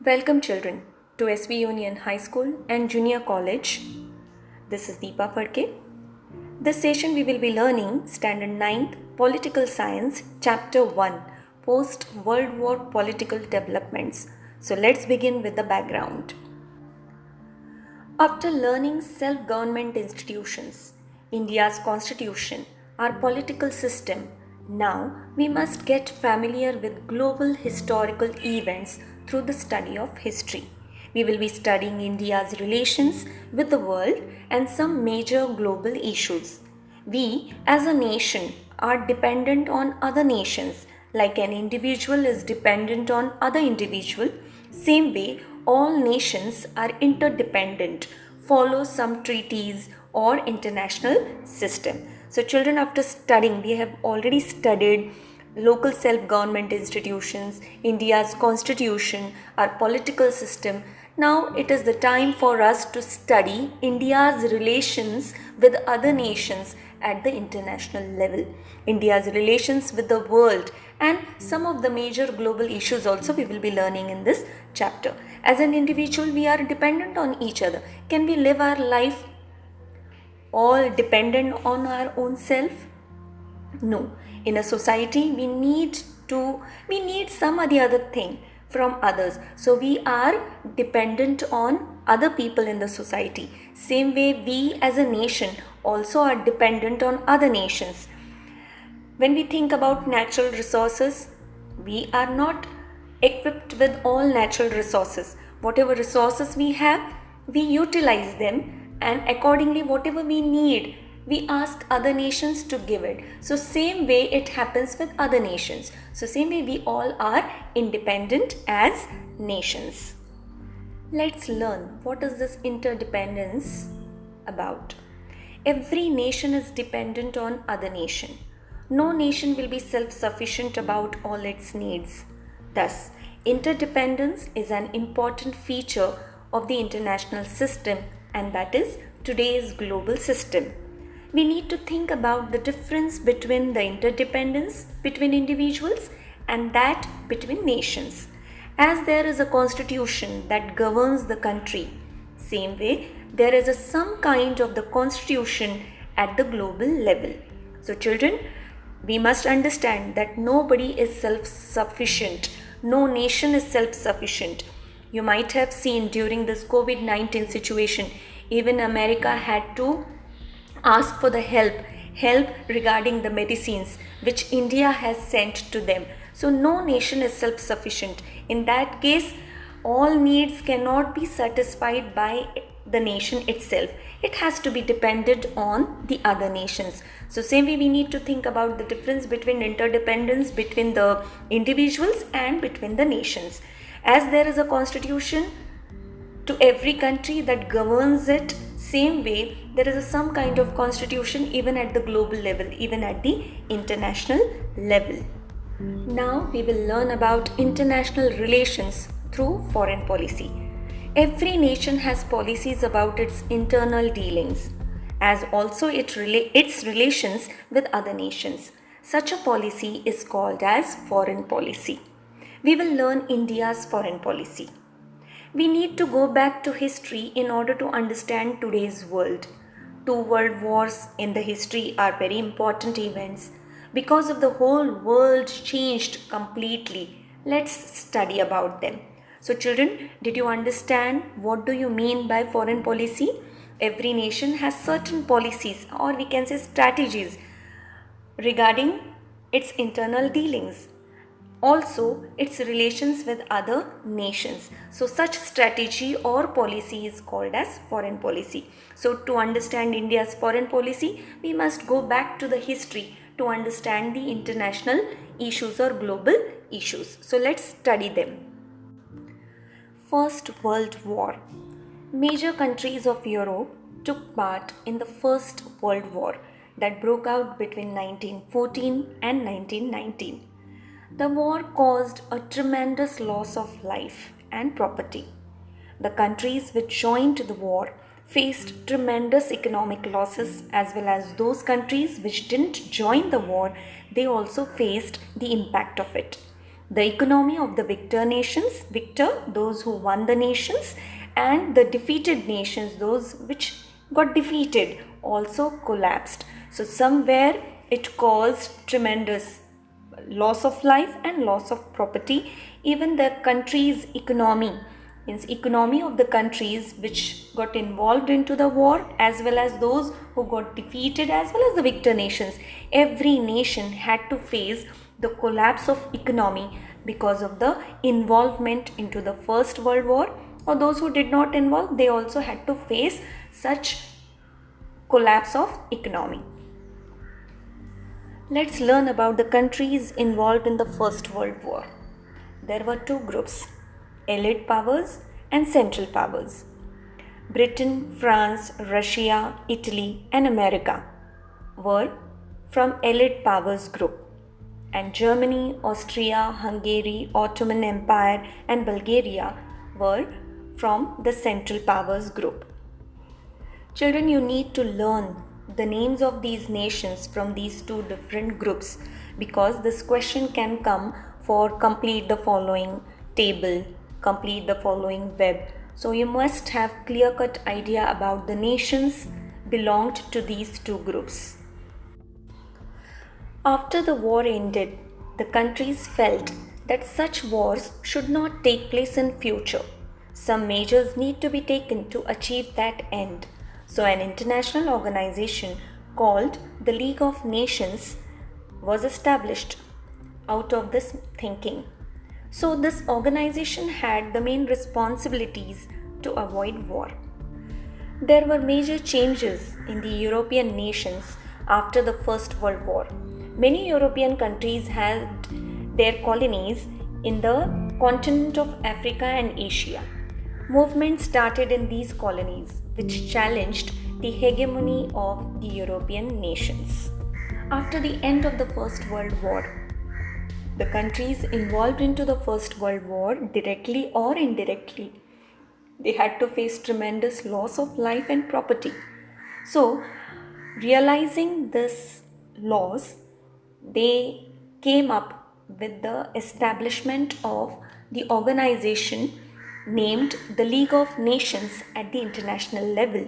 Welcome children to SV Union High School and Junior College. This is Deepa Phadke. This session we will be learning Standard 9th Political Science Chapter 1 Post World War Political Developments. So let's begin with the background. After learning self-government institutions, India's constitution, our political system, now we must get familiar with global historical events through the study of history. We will be studying India's relations with the world and some major global issues. We as a nation are dependent on other nations like an individual is dependent on other individual. Same way all nations are interdependent, follow some treaties or international system. So children, after studying, we have already studied local self-government institutions, India's constitution, our political system. Now it is the time for us to study India's relations with other nations at the international level, India's relations with the world, and some of the major global issues also we will be learning in this chapter. As an individual, we are dependent on each other. Can we live our life all dependent on our own self? No. In a society, we need some or the other thing from others. So we are dependent on other people in the society. Same way we as a nation also are dependent on other nations. When we think about natural resources, we are not equipped with all natural resources. Whatever resources we have, we utilize them, and accordingly whatever we need, we ask other nations to give it. So same way it happens with other nations. So same way we all are independent as nations. Let's learn what is this interdependence about. Every nation is dependent on other nation. No nation will be self-sufficient about all its needs. Thus, interdependence is an important feature of the international system, and that is today's global system. We need to think about the difference between the interdependence between individuals and that between nations. As there is a constitution that governs the country, same way there is some kind of the constitution at the global level. So children, we must understand that nobody is self-sufficient. No nation is self-sufficient. You might have seen during this COVID-19 situation, even America had to ask for the help regarding the medicines which India has sent to them. So no nation is self-sufficient. In that case, all needs cannot be satisfied by the nation itself. It has to be dependent on the other nations. So same way we need to think about the difference between interdependence between the individuals and between the nations. As there is a constitution to every country that governs it, same way there is some kind of constitution even at the global level, even at the international level. Now we will learn about international relations through foreign policy. Every nation has policies about its internal dealings, as also its relations with other nations. Such a policy is called as foreign policy. We will learn India's foreign policy. We need to go back to history in order to understand today's world. Two world wars in the history are very important events. Because of the whole world changed completely, let's study about them. So children, did you understand what do you mean by foreign policy? Every nation has certain policies, or we can say strategies, regarding its internal dealings. Also, its relations with other nations. So such strategy or policy is called as foreign policy. So to understand India's foreign policy, we must go back to the history to understand the international issues or global issues. So let's study them. First World War. Major countries of Europe took part in the First World War that broke out between 1914 and 1919. The war caused a tremendous loss of life and property. The countries which joined the war faced tremendous economic losses, as well as those countries which didn't join the war, they also faced the impact of it. The economy of the victor nations, victor, those who won the nations, and the defeated nations, those which got defeated, also collapsed. So somewhere it caused tremendous loss of life and loss of property. Even the country's economy, means economy of the countries which got involved into the war, as well as those who got defeated, as well as the victor nations, every nation had to face the collapse of economy because of the involvement into the First World War. Or those who did not involve, they also had to face such collapse of economy. Let's learn about the countries involved in the First World War. There were two groups, Allied powers and Central powers. Britain, France, Russia, Italy and America were from Allied powers group, and Germany, Austria, Hungary, Ottoman Empire and Bulgaria were from the Central powers group. Children, you need to learn the names of these nations from these two different groups, because this question can come for complete the following table, complete the following web. So you must have clear-cut idea about the nations belonged to these two groups. After the war ended, the countries felt that such wars should not take place in future. Some measures need to be taken to achieve that end. So an international organization called the League of Nations was established out of this thinking. So this organization had the main responsibilities to avoid war. There were major changes in the European nations after the First World War. Many European countries had their colonies in the continent of Africa and Asia. Movements started in these colonies, which challenged the hegemony of the European nations. After the end of the First World War, the countries involved into the First World War, directly or indirectly, they had to face tremendous loss of life and property. So, realizing this loss, they came up with the establishment of the organization named the League of Nations at the international level,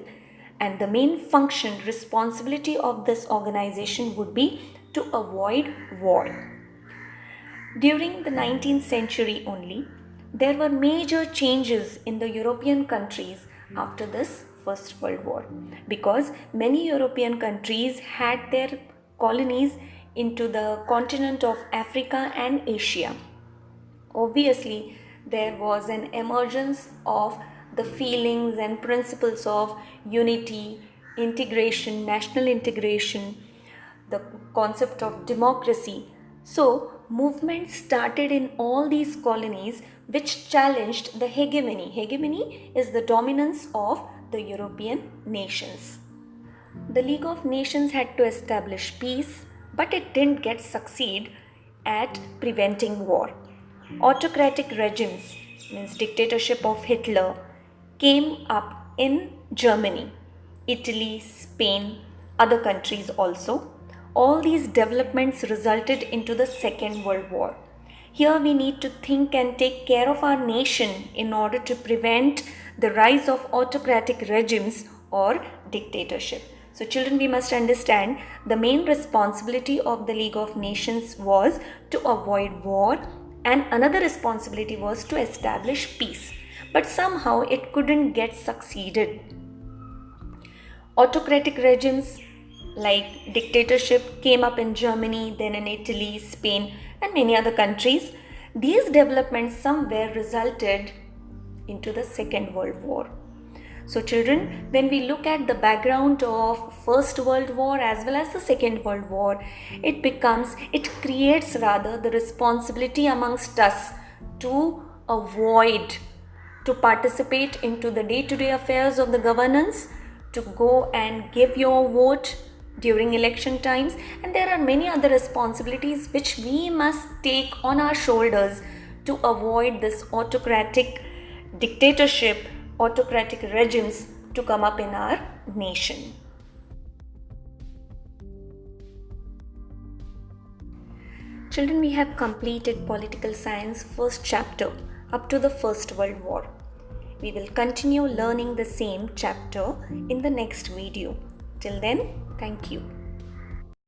and the main function, responsibility of this organization would be to avoid war. During the 19th century only, there were major changes in the European countries after this First World War, because many European countries had their colonies into the continent of Africa and Asia. Obviously, there was an emergence of the feelings and principles of unity, integration, national integration, the concept of democracy. So, movements started in all these colonies which challenged the hegemony. Hegemony is the dominance of the European nations. The League of Nations had to establish peace, but it didn't get succeed at preventing war. Autocratic regimes, means dictatorship of Hitler, came up in Germany, Italy, Spain, other countries also. All these developments resulted into the Second World War. Here we need to think and take care of our nation in order to prevent the rise of autocratic regimes or dictatorship. So children, we must understand the main responsibility of the League of Nations was to avoid war, and another responsibility was to establish peace. But somehow it couldn't get succeeded. Autocratic regimes like dictatorship came up in Germany, then in Italy, Spain and many other countries. These developments somewhere resulted into the Second World War. So children, when we look at the background of First World War as well as the Second World War, it creates the responsibility amongst us to avoid, to participate into the day-to-day affairs of the governance, to go and give your vote during election times, and there are many other responsibilities which we must take on our shoulders to avoid this autocratic dictatorship, autocratic regimes to come up in our nation. Children, we have completed Political Science first chapter up to the First World War. We will continue learning the same chapter in the next video. Till then, thank you.